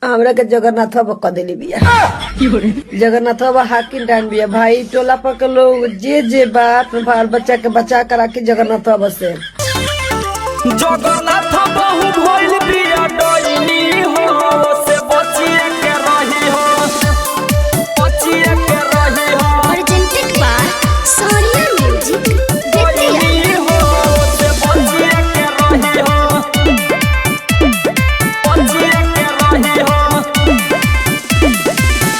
हमरा के जगन्नाथ बाबा कह दिली बिया। जगन्नाथ बाबा हाकिम डान बिया भाई। टोला पर के लोग जे बात बाल बच्चा के बचा कर राखी जगन्नाथ बाबा से। जगन्नाथ बहु भइल बिया डइनी हो से बचिए के रही हो, बचिए के रही हो। प्रेजेंटेड बाय सोनिया म्यूजिक डइनी हो से बचिए के रही हो, बचिए के रही हो।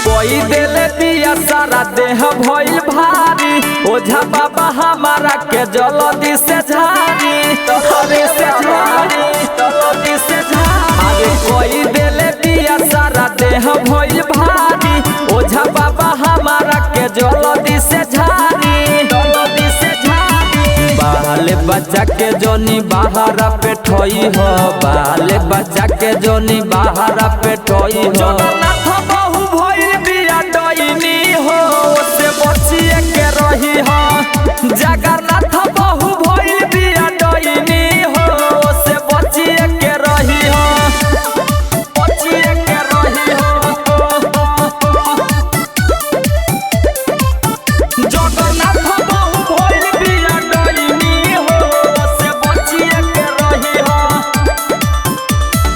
कोई देले दिया सारा देह भइल भारी, ओझा बाबा हमारा के जल्दी से झारी, तोहरे से झारी, जल्दी से झारी। कोई देले दिया सारा देह भइल भारी, ओझा बाबा हमारा के जल्दी से झारी, जल्दी से झारी। बाले बच्चा के जोनी बाहर पे ठोई हो, बाले बच्चा के जोनी बाहर पे ठोई हो। जगन्नाथ बहु भइल बिया डइनी हो से बचिए के रही हो। जगन्नाथ बहु भइल बिया डइनी हो से बचिए के रही हो, बचिए के रही हो। जगन्नाथ बहु भइल बिया डइनी हो से बचिए के रही हो।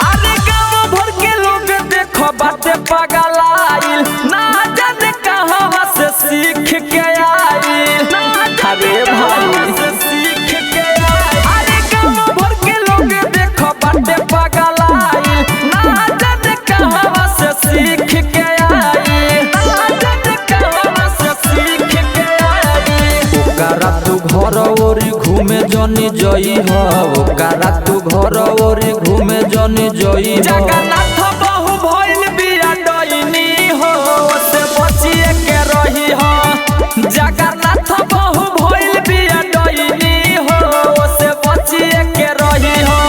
अरे गाँव भर के लोग देखो बातें पागल आइल, ना जाने कहाँ से सीख के आइल। अरे भाई से सीख के आइल। अरे गाँव भर के लोग देखो बातें पागल आइल, ना जाने कहाँ से सीख के आइल, ना जाने कहाँ से सीख के आइल। ओकरा तू घर ओरी घूमे जनी जई हो, ओकरा तू घर ओरी घूमे जनी जई हो। जगन्नाथ बहु भइल बिया डइनी हो से बचिए के रही हो। जगन्नाथ बहु भइल बिया डइनी हो से बचिए के रही हो,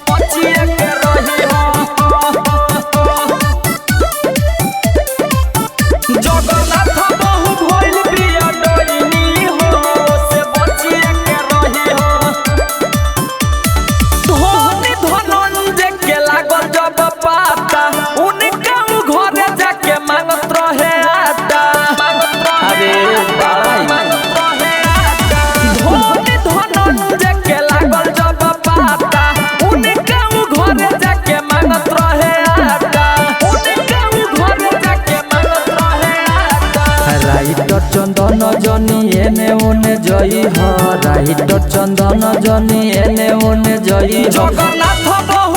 बचिए के रही हो। जगन्नाथ बहु भइल बिया डइनी हो से बचिए के रही हो। धोनी धनंजय के लागल जब पाता, उनका घरे जाके मांगत रहे आटा। अरे भाई धोनी धनंजय के लागल जब पाता, उनका घरे जाके मांगत रहे आटा, उनका घरे जाके मांगत रहे आटा। राइटर चंदन जनी एने ओने जई हो, राइटर चंदन जनी एने ओने जई हो। जगन्नाथ बहु